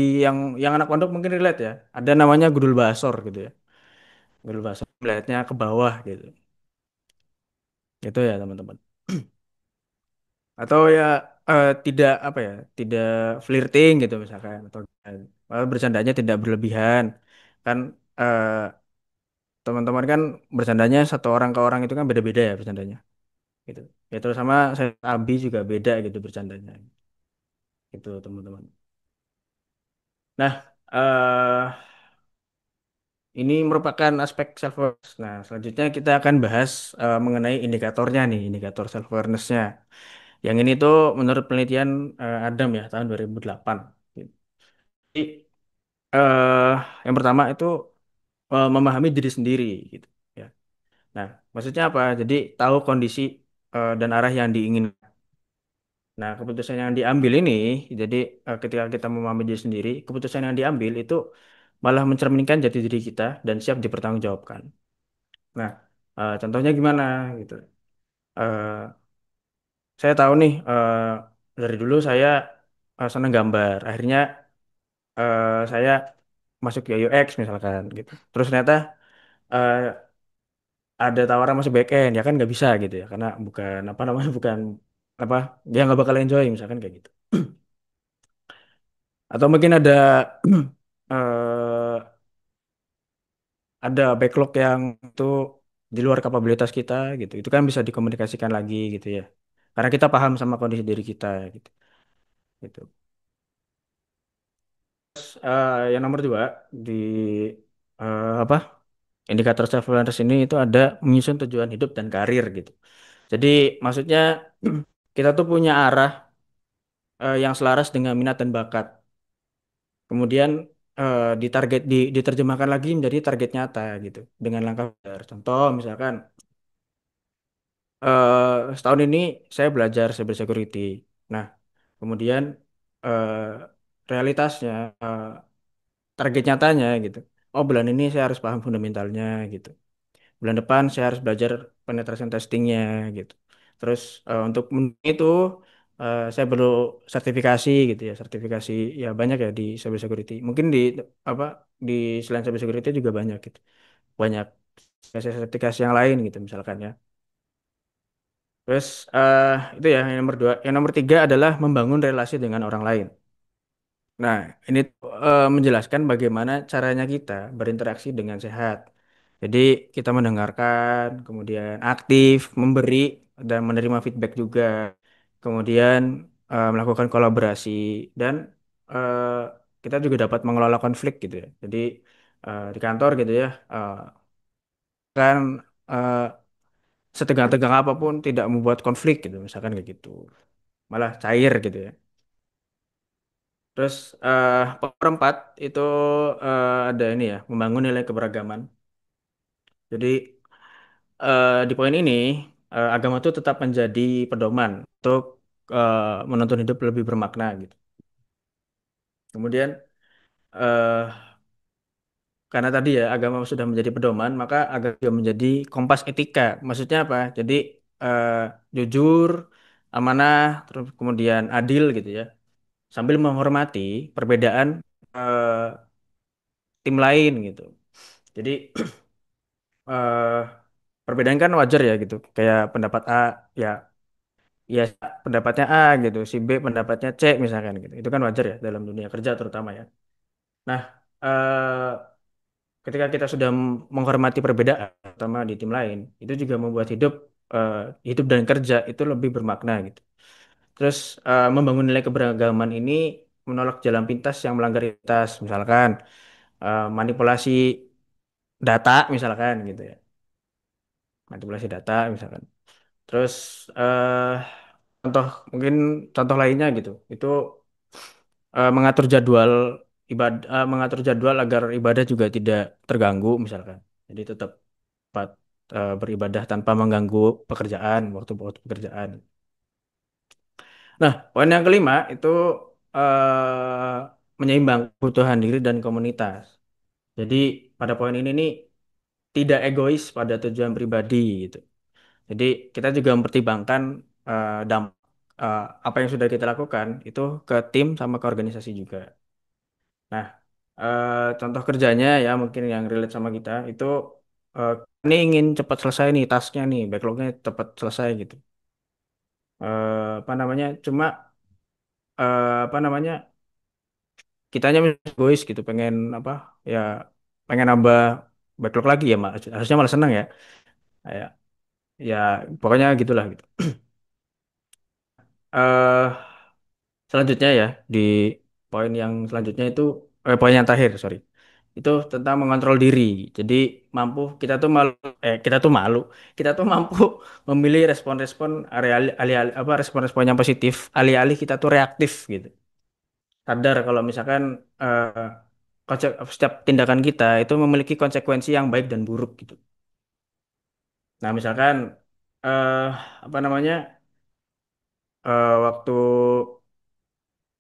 yang anak pondok mungkin relate ya ada namanya gudul basor gitu ya, gudul basor melihatnya ke bawah gitu, itu ya teman-teman. Atau ya tidak apa ya tidak flirting gitu misalkan atau bercandanya tidak berlebihan kan, eh, teman-teman kan bercandanya satu orang ke orang itu kan beda-beda ya bercandanya gitu ya, terus sama saya Abi juga beda gitu bercandanya gitu teman-teman. Nah, ini merupakan aspek self awareness. Nah, selanjutnya kita akan bahas mengenai indikatornya nih, indikator self awareness-nya. Yang ini tuh menurut penelitian Adam ya tahun 2008. Jadi eh, yang pertama itu memahami diri sendiri gitu ya. Nah, maksudnya apa? Jadi tahu kondisi dan arah yang diinginkan. Nah, keputusan yang diambil ini, jadi ketika kita memahami diri sendiri, keputusan yang diambil itu malah mencerminkan jati diri kita dan siap dipertanggungjawabkan. Nah, contohnya gimana gitu. Eh, saya tahu nih dari dulu saya senang gambar. Akhirnya saya masuk ke UX misalkan gitu. Terus ternyata eh, ada tawaran masuk backend, ya kan nggak bisa gitu ya, karena bukan apa namanya bukan apa dia nggak bakal enjoy misalkan kayak gitu. Atau mungkin ada eh, ada backlog yang itu di luar kapabilitas kita gitu. Itu kan bisa dikomunikasikan lagi gitu ya. Karena kita paham sama kondisi diri kita gitu. Gitu. Yang nomor dua di apa indikator self awareness ini itu ada menyusun tujuan hidup dan karir gitu. Jadi maksudnya kita tuh punya arah yang selaras dengan minat dan bakat. Kemudian diterjemahkan lagi menjadi target nyata gitu dengan langkah besar. Contoh misalkan setahun ini saya belajar cyber security. Nah, kemudian eh, realitasnya target nyatanya gitu. Oh, bulan ini saya harus paham fundamentalnya gitu. Bulan depan saya harus belajar penetration testingnya gitu. Terus untuk itu saya perlu sertifikasi gitu ya, sertifikasi ya banyak ya di cyber security. Mungkin di apa di selain cyber security juga banyak gitu. Banyak sertifikasi yang lain gitu misalkan ya. Terus itu ya yang nomor dua. Yang nomor tiga adalah membangun relasi dengan orang lain. Nah, ini menjelaskan bagaimana caranya kita berinteraksi dengan sehat. Jadi kita mendengarkan, kemudian aktif, memberi dan menerima feedback juga, kemudian melakukan kolaborasi dan eh, kita juga dapat mengelola konflik gitu ya. Jadi di kantor gitu ya, kan eh, setegang-tegang apapun tidak membuat konflik gitu, misalkan kayak gitu, malah cair gitu ya. Terus power 4 itu ada ini ya, membangun nilai keberagaman. Jadi di poin ini agama itu tetap menjadi pedoman untuk menuntun hidup lebih bermakna gitu. Kemudian karena tadi ya agama sudah menjadi pedoman, maka agama juga menjadi kompas etika. Maksudnya apa? Jadi eh, jujur, amanah, terus kemudian adil gitu ya, sambil menghormati perbedaan eh, tim lain gitu. Jadi eh, perbedaan kan wajar ya gitu. Kayak pendapat A ya ya pendapatnya A gitu, si B pendapatnya C misalkan gitu. Itu kan wajar ya dalam dunia kerja terutama ya. Nah, ketika kita sudah menghormati perbedaan, terutama di tim lain, itu juga membuat eh, hidup dan kerja itu lebih bermakna gitu. Terus membangun nilai keberagaman ini menolak jalan pintas yang melanggar etika, misalkan manipulasi data, misalkan gitu ya, manipulasi data, misalkan. Terus eh, contoh mungkin contoh lainnya gitu, itu mengatur jadwal ibadah, mengatur jadwal agar ibadah juga tidak terganggu, misalkan. Jadi tetap dapat beribadah tanpa mengganggu pekerjaan, waktu-waktu pekerjaan. Nah, poin yang kelima itu menyeimbang kebutuhan diri dan komunitas. Jadi pada poin ini nih tidak egois pada tujuan pribadi gitu. Jadi kita juga mempertimbangkan dampak apa yang sudah kita lakukan itu ke tim sama ke organisasi juga. Nah, contoh kerjanya ya mungkin yang relate sama kita itu eh, ini ingin cepat selesai nih tasknya nih, backlognya cepat selesai gitu. Apa namanya? Cuma apa namanya? Kitanya egois gitu, pengen apa? Ya pengen nambah backlog lagi ya, Mak. Harusnya malah senang ya. Ya, ya pokoknya gitulah gitu. eh Selanjutnya ya di poin yang selanjutnya itu poin yang terakhir sorry itu tentang mengontrol diri. Jadi kita tuh malu kita tuh malu kita tuh mampu memilih respon-respon alih-alih apa respon-respon yang positif alih-alih kita tuh reaktif gitu. Sadar kalau misalkan setiap tindakan kita itu memiliki konsekuensi yang baik dan buruk gitu. Nah misalkan eh apa namanya waktu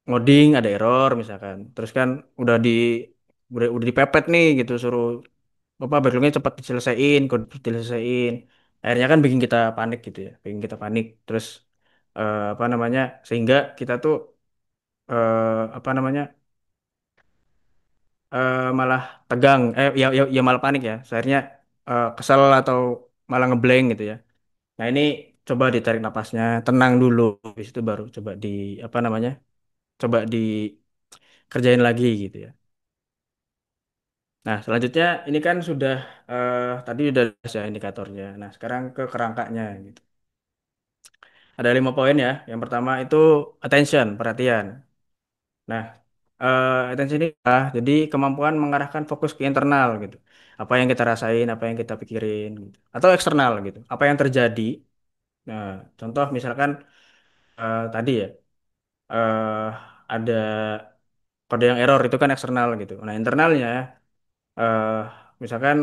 ngoding ada error misalkan terus kan udah di udah dipepet nih gitu suruh apa backlognya cepat diselesaiin kode diselesaiin akhirnya kan bikin kita panik gitu ya bikin kita panik terus apa namanya sehingga kita tuh apa namanya malah tegang ya malah panik ya akhirnya kesel atau malah ngeblank gitu ya. Nah ini coba ditarik napasnya tenang dulu habis itu baru coba di apa namanya coba dikerjain lagi gitu ya. Nah, selanjutnya ini kan sudah tadi udah jelas ya indikatornya. Nah, sekarang ke kerangkanya gitu. Ada 5 poin ya. Yang pertama itu attention, perhatian. Nah, attention ini jadi kemampuan mengarahkan fokus ke internal gitu. Apa yang kita rasain, apa yang kita pikirin gitu. Atau eksternal gitu. Apa yang terjadi. Nah, contoh misalkan tadi ya eh ada kode yang error itu kan eksternal gitu. Nah, internalnya eh misalkan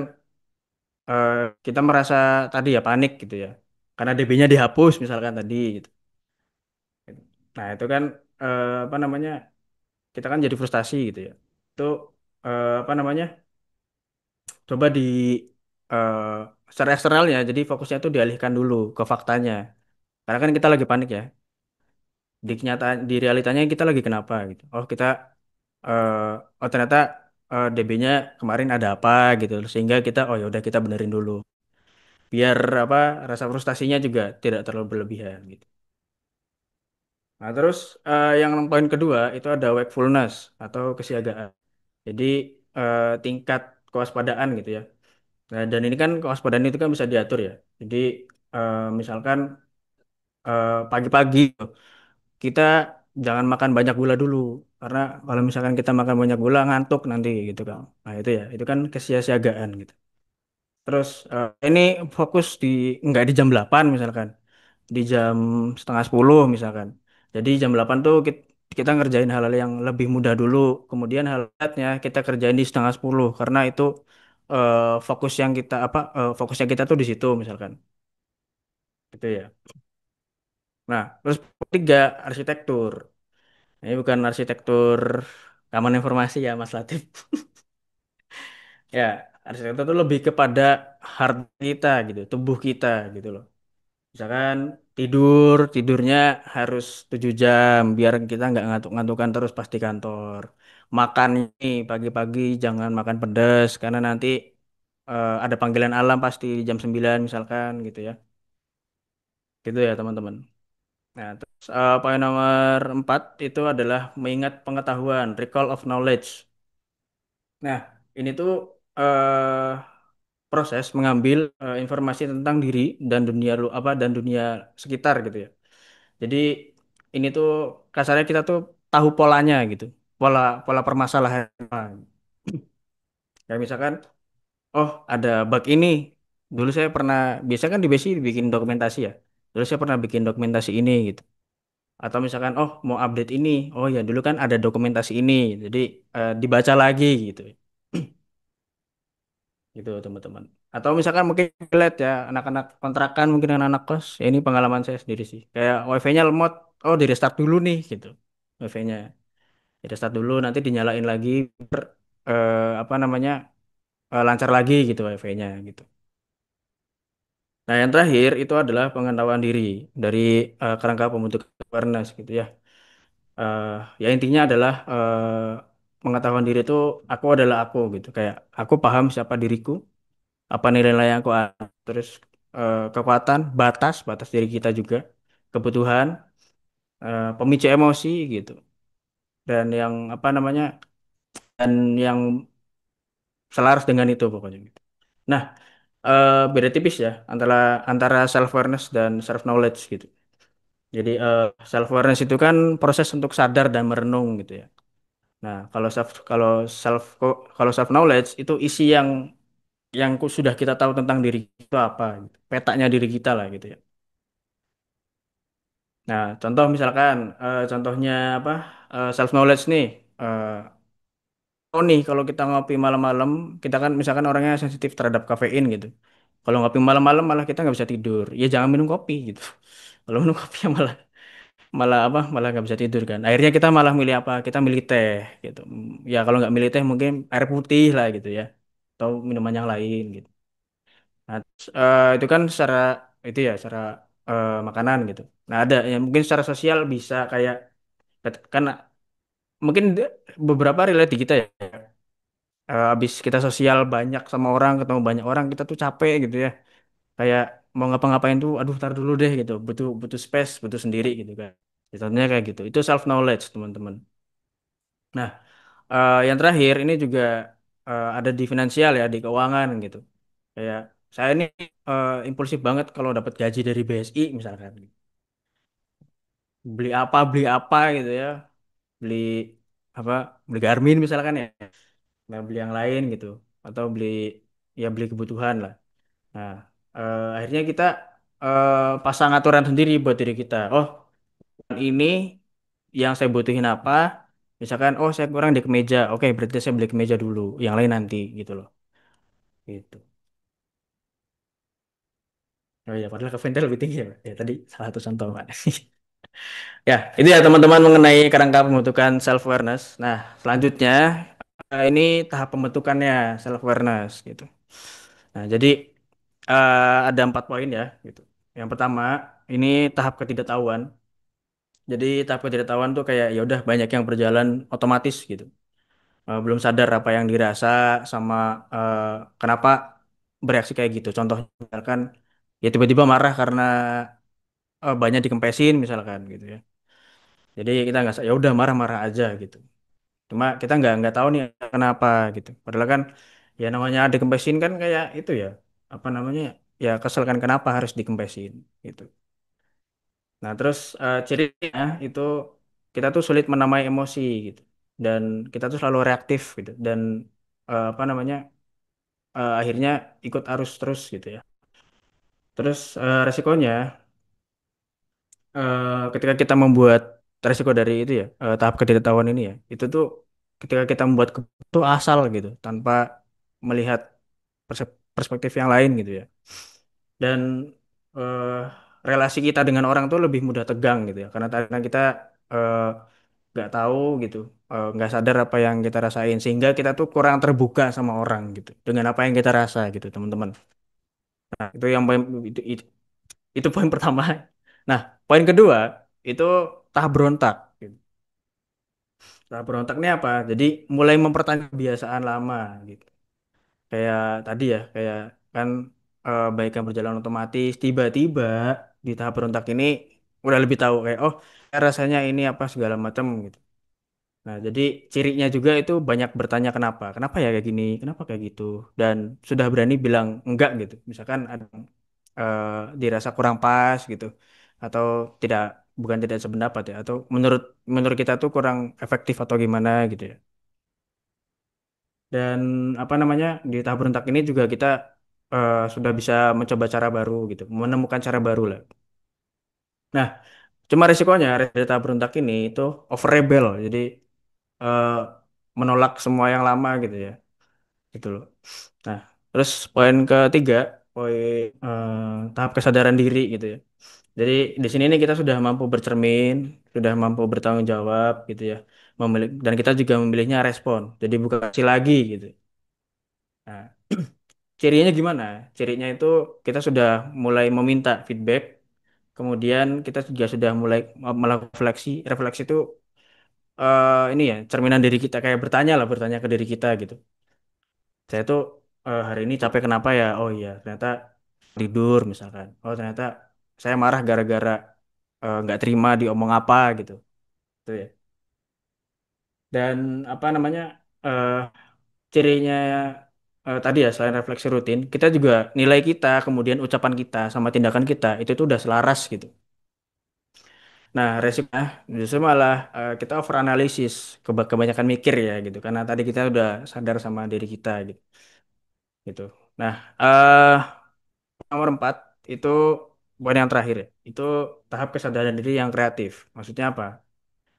eh, kita merasa tadi ya panik gitu ya karena DB-nya dihapus misalkan tadi gitu. Nah itu kan apa namanya kita kan jadi frustasi gitu ya itu apa namanya coba di eh, secara eksternalnya jadi fokusnya itu dialihkan dulu ke faktanya karena kan kita lagi panik ya di kenyataan di realitanya kita lagi kenapa gitu oh kita oh ternyata DB-nya kemarin ada apa gitu sehingga kita oh ya udah kita benerin dulu biar apa rasa frustasinya juga tidak terlalu berlebihan gitu. Nah, terus yang poin kedua itu ada wakefulness atau kesiagaan. Jadi tingkat kewaspadaan gitu ya. Nah, dan ini kan kewaspadaan itu kan bisa diatur ya. Jadi misalkan pagi-pagi kita jangan makan banyak gula dulu karena kalau misalkan kita makan banyak gula ngantuk nanti gitu kan. Nah, itu ya, itu kan kesiapsiagaan gitu. Terus ini fokus di nggak di jam 8 misalkan, di jam setengah 10 misalkan. Jadi jam 8 tuh kita ngerjain hal-hal yang lebih mudah dulu, kemudian hal lainnya kita kerjain di setengah 10 karena itu fokus yang kita fokusnya kita tuh di situ misalkan. Gitu ya. Nah, terus ketiga arsitektur. Ini bukan arsitektur keamanan informasi ya, Mas Latif. Ya, arsitektur itu lebih kepada hard kita gitu, tubuh kita gitu loh. Misalkan tidurnya harus 7 jam biar kita nggak ngantuk-ngantukan terus pas di kantor. Makan nih pagi-pagi jangan makan pedas karena nanti ada panggilan alam pasti jam 9 misalkan gitu ya. Gitu ya teman-teman. Nah, terus poin nomor 4 itu adalah mengingat pengetahuan, recall of knowledge. Nah, ini tuh eh proses mengambil informasi tentang diri dan dunia dan dunia sekitar gitu ya. Jadi ini tuh kasarnya kita tuh tahu polanya gitu. Pola pola permasalahan. Kayak misalkan, oh ada bug ini. Dulu saya pernah, biasa kan di BSI bikin dokumentasi ya. Dulu saya pernah bikin dokumentasi ini gitu. Atau misalkan, oh mau update ini. Oh ya dulu kan ada dokumentasi ini. Jadi dibaca lagi gitu. Gitu teman-teman. Atau misalkan mungkin lihat ya anak-anak kontrakan mungkin anak-anak kos. Ya, ini pengalaman saya sendiri sih. Kayak wifi-nya lemot. Oh di restart dulu nih gitu. Wifi-nya. Di restart dulu nanti dinyalain lagi. Apa namanya lancar lagi gitu wifi-nya gitu. Nah, yang terakhir itu adalah pengetahuan diri dari kerangka pembentukan awareness gitu ya. Eh, ya intinya adalah pengetahuan diri itu aku adalah aku gitu. Kayak aku paham siapa diriku, apa nilai-nilai yang aku ada, terus kekuatan, batas diri kita juga, kebutuhan, pemicu emosi gitu. Dan yang apa namanya? Dan yang selaras dengan itu pokoknya gitu. Nah, beda tipis ya antara antara self awareness dan self knowledge gitu. Jadi self awareness itu kan proses untuk sadar dan merenung gitu ya. Nah, self kalau self knowledge itu isi yang sudah kita tahu tentang diri itu apa gitu. Petanya diri kita lah gitu ya. Nah, contoh misalkan contohnya apa? Self knowledge nih. Eh, oh nih kalau kita ngopi malam-malam, kita kan misalkan orangnya sensitif terhadap kafein gitu. Kalau ngopi malam-malam malah kita nggak bisa tidur. Ya jangan minum kopi gitu. Kalau minum kopi ya malah malah apa malah nggak bisa tidur kan akhirnya kita malah milih apa kita milih teh gitu. Ya kalau nggak milih teh mungkin air putih lah gitu ya atau minuman yang lain gitu. Nah terus, itu kan secara itu ya secara makanan gitu. Nah ada yang mungkin secara sosial bisa kayak kan mungkin beberapa relate di kita ya. Habis kita sosial banyak sama orang ketemu banyak orang kita tuh capek gitu ya kayak mau ngapa-ngapain tuh aduh tar dulu deh gitu butuh butuh space butuh sendiri gitu kan. Ya, contohnya kayak gitu itu self knowledge teman-teman. Nah, yang terakhir ini juga ada di finansial ya, di keuangan gitu. Kayak saya ini impulsif banget kalau dapat gaji dari BSI misalkan. Beli apa gitu ya. Beli apa? Beli Garmin misalkan ya. Nggak beli yang lain gitu. Atau beli kebutuhan lah. Nah, akhirnya kita pasang aturan sendiri buat diri kita. Oh, ini yang saya butuhin apa? Misalkan, oh saya kurang di kemeja. Oke, berarti saya beli kemeja dulu. Yang lain nanti gitu loh. Gitu. Oh iya, padahal ke Ventel lebih tinggi ya, Pak. Ya tadi salah satu contoh, Pak. Ya, itu ya teman-teman mengenai kerangka pembentukan self awareness. Nah, selanjutnya ini tahap pembentukannya self awareness gitu. Nah, jadi ada 4 poin ya gitu. Yang pertama, ini tahap ketidaktahuan. Jadi tahap ketidaktahuan tuh kayak ya udah banyak yang berjalan otomatis gitu. Belum sadar apa yang dirasa sama eh, kenapa bereaksi kayak gitu. Contohnya misalkan ya tiba-tiba marah karena banyak dikempesin misalkan gitu ya. Jadi kita nggak ya udah marah-marah aja gitu. Cuma kita nggak tahu nih kenapa gitu. Padahal kan ya namanya dikempesin kan kayak itu ya apa namanya ya kesel kan kenapa harus dikempesin gitu. Nah terus cirinya itu kita tuh sulit menamai emosi gitu dan kita tuh selalu reaktif gitu dan apa namanya akhirnya ikut arus terus gitu ya. Terus resikonya ketika kita membuat resiko dari itu ya, tahap ketidaktahuan ini ya. Itu tuh ketika kita membuat itu asal gitu, tanpa melihat perspektif yang lain gitu ya. Dan eh, relasi kita dengan orang tuh lebih mudah tegang gitu ya, karena karena kita eh, nggak tahu gitu, nggak sadar apa yang kita rasain, sehingga kita tuh kurang terbuka sama orang gitu, dengan apa yang kita rasa gitu, teman-teman. Nah, itu yang poin itu poin pertama. Nah, poin kedua itu tahap berontak. Gitu. Tahap berontak ini apa? Jadi mulai mempertanyakan kebiasaan lama gitu. Kayak tadi ya, kayak kan baik yang berjalan otomatis, tiba-tiba di tahap berontak ini udah lebih tahu kayak oh rasanya ini apa segala macam gitu. Nah, jadi cirinya juga itu banyak bertanya kenapa, kenapa ya kayak gini, kenapa kayak gitu, dan sudah berani bilang enggak gitu. Misalkan ada eh, dirasa kurang pas gitu, atau tidak bukan tidak sependapat ya, atau menurut menurut kita tuh kurang efektif atau gimana gitu ya. Dan apa namanya di tahap berontak ini juga kita sudah bisa mencoba cara baru gitu, menemukan cara baru lah. Nah, cuma resikonya di tahap berontak ini itu over rebel, jadi eh, menolak semua yang lama gitu ya, gitu loh. Nah, terus poin ketiga, poin tahap kesadaran diri gitu ya. Jadi di sini nih kita sudah mampu bercermin, sudah mampu bertanggung jawab gitu ya, memilih dan kita juga memilihnya respon. Jadi bukan kasih lagi gitu. Nah, cirinya gimana? Cirinya itu kita sudah mulai meminta feedback, kemudian kita juga sudah mulai melakukan refleksi. Refleksi itu ini ya cerminan diri kita, kayak bertanya lah, bertanya ke diri kita gitu. Saya tuh hari ini capek kenapa ya? Oh iya, ternyata tidur misalkan. Oh ternyata saya marah gara-gara nggak terima diomong apa gitu. Itu ya. Dan apa namanya eh, cirinya tadi ya selain refleksi rutin, kita juga nilai kita, kemudian ucapan kita sama tindakan kita itu tuh udah selaras gitu. Nah, resikonya justru malah kita overanalisis, kebanyakan mikir ya gitu. Karena tadi kita udah sadar sama diri kita gitu. Gitu. Nah, nomor 4 itu poin yang terakhir ya. Itu tahap kesadaran diri yang kreatif. Maksudnya apa?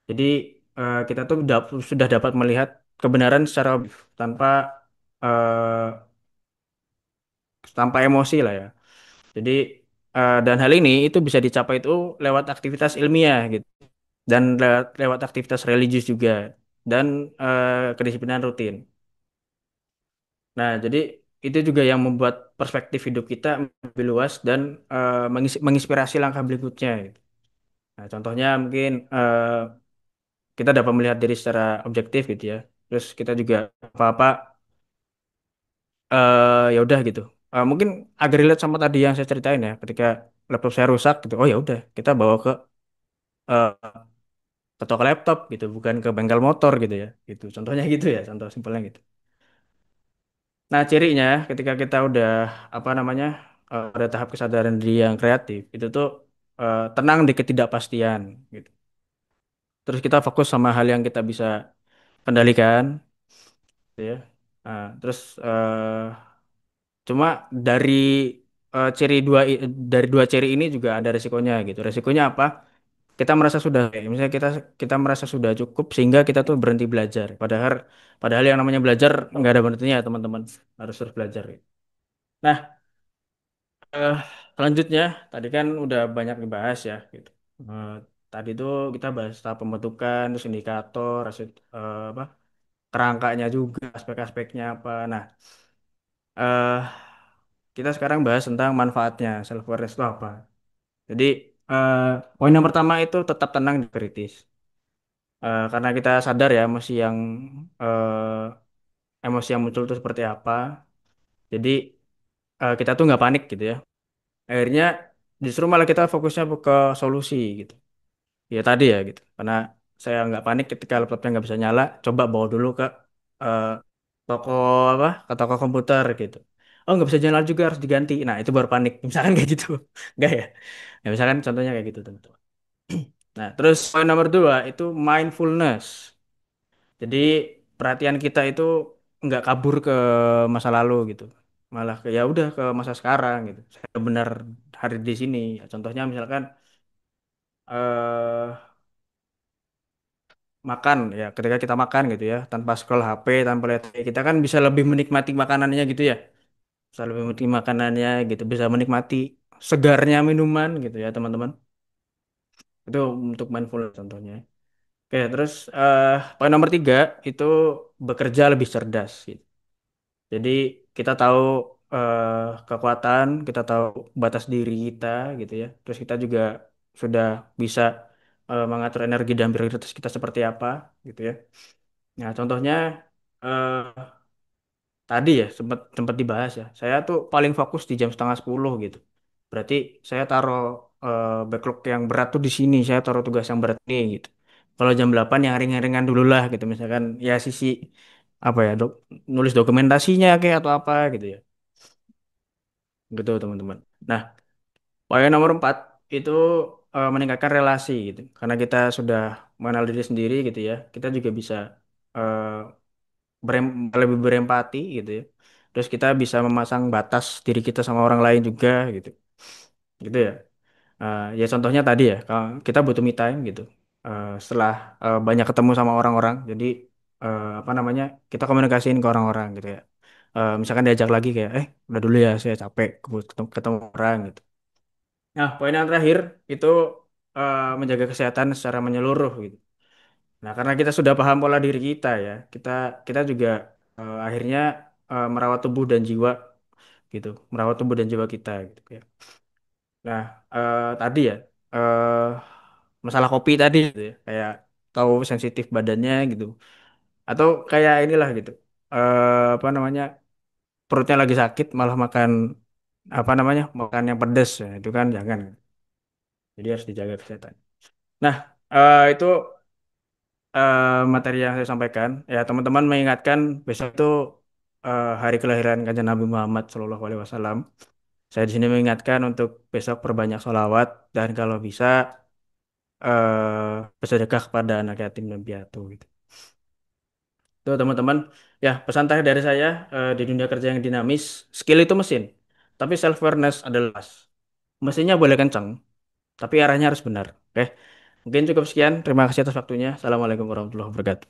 Jadi kita tuh sudah dapat melihat kebenaran secara objektif tanpa eh, tanpa emosi lah ya. Jadi dan hal ini itu bisa dicapai itu lewat aktivitas ilmiah gitu dan lewat aktivitas religius juga dan kedisiplinan rutin. Nah, jadi itu juga yang membuat perspektif hidup kita lebih luas dan menginspirasi langkah berikutnya, gitu. Nah, contohnya mungkin kita dapat melihat diri secara objektif gitu ya. Terus kita juga apa-apa ya udah gitu. Mungkin agak relate sama tadi yang saya ceritain ya, ketika laptop saya rusak gitu. Oh ya udah, kita bawa eh, ke toko laptop gitu, bukan ke bengkel motor gitu ya. Gitu. Contohnya gitu ya, contoh simpelnya gitu. Nah, cirinya ketika kita udah apa namanya ada tahap kesadaran diri yang kreatif, itu tuh tenang di ketidakpastian gitu. Terus kita fokus sama hal yang kita bisa kendalikan, gitu ya. Nah, terus cuma dari ciri dari dua ciri ini juga ada resikonya gitu. Resikonya apa? Kita merasa sudah, misalnya kita kita merasa sudah cukup sehingga kita tuh berhenti belajar. Padahal padahal yang namanya belajar nggak ada berhentinya ya teman-teman. Harus terus belajar. Gitu. Nah, Eh, selanjutnya, tadi kan udah banyak dibahas ya, gitu. Eh, tadi tuh kita bahas tahap pembentukan, terus indikator, apa, kerangkanya juga, aspek-aspeknya apa. Nah, eh, kita sekarang bahas tentang manfaatnya, self awareness itu apa. Jadi, eh, poin yang pertama itu tetap tenang dan kritis. Karena kita sadar ya emosi yang muncul itu seperti apa. Jadi, kita tuh nggak panik gitu ya. Akhirnya justru malah kita fokusnya ke solusi gitu. Ya tadi ya gitu. Karena saya nggak panik ketika laptopnya nggak bisa nyala, coba bawa dulu ke eh, toko apa? Ke toko komputer gitu. Oh nggak bisa nyala juga harus diganti. Nah itu baru panik. Misalkan kayak gitu, nggak ya? Ya misalkan contohnya kayak gitu teman-teman. Nah terus poin nomor dua itu mindfulness. Jadi perhatian kita itu nggak kabur ke masa lalu gitu. Malah ke ya udah ke masa sekarang gitu. Saya benar hari di sini. Ya, contohnya misalkan eh makan ya, ketika kita makan gitu ya, tanpa scroll HP, tanpa lihat kita kan bisa lebih menikmati makanannya gitu ya. Bisa lebih menikmati makanannya gitu, bisa menikmati segarnya minuman gitu ya, teman-teman. Itu untuk mindfulness contohnya. Oke, terus poin nomor tiga itu bekerja lebih cerdas gitu. Jadi kita tahu kekuatan, kita tahu batas diri kita gitu ya. Terus kita juga sudah bisa mengatur energi dan prioritas kita seperti apa gitu ya. Nah, contohnya eh, tadi ya sempat sempat dibahas ya. Saya tuh paling fokus di jam setengah 10 gitu. Berarti saya taruh backlog yang berat tuh di sini. Saya taruh tugas yang berat nih gitu. Kalau jam 8 yang ringan-ringan dulu lah gitu. Misalkan ya sisi apa ya nulis dokumentasinya kayak atau apa gitu ya. Gitu teman-teman. Nah, poin nomor 4 itu meningkatkan relasi gitu. Karena kita sudah mengenal diri sendiri gitu ya. Kita juga bisa eh, lebih berempati gitu ya. Terus kita bisa memasang batas diri kita sama orang lain juga gitu. Gitu ya. Ya contohnya tadi ya, kalau kita butuh me time gitu. Setelah banyak ketemu sama orang-orang, jadi apa namanya, kita komunikasiin ke orang-orang gitu ya. Misalkan diajak lagi kayak, udah dulu ya, saya capek ketemu orang gitu. Nah, poin yang terakhir itu menjaga kesehatan secara menyeluruh gitu. Nah, karena kita sudah paham pola diri kita ya, kita kita juga akhirnya merawat tubuh dan jiwa gitu, merawat tubuh dan jiwa kita gitu ya. Nah, tadi ya eh masalah kopi tadi gitu ya, kayak tahu sensitif badannya gitu, atau kayak inilah gitu, apa namanya, perutnya lagi sakit malah makan apa namanya, makan yang pedas ya, itu kan jangan. Jadi harus dijaga kesehatan. Nah, itu materi yang saya sampaikan. Ya, teman-teman mengingatkan besok itu hari kelahiran Kanjeng Nabi Muhammad SAW. Saya di sini mengingatkan untuk besok perbanyak sholawat dan kalau bisa bersedekah kepada anak yatim dan piatu gitu. Tuh teman-teman, ya pesan terakhir dari saya di dunia kerja yang dinamis, skill itu mesin, tapi self awareness adalah as. Mesinnya boleh kencang, tapi arahnya harus benar. Oke, mungkin cukup sekian. Terima kasih atas waktunya. Assalamualaikum warahmatullahi wabarakatuh.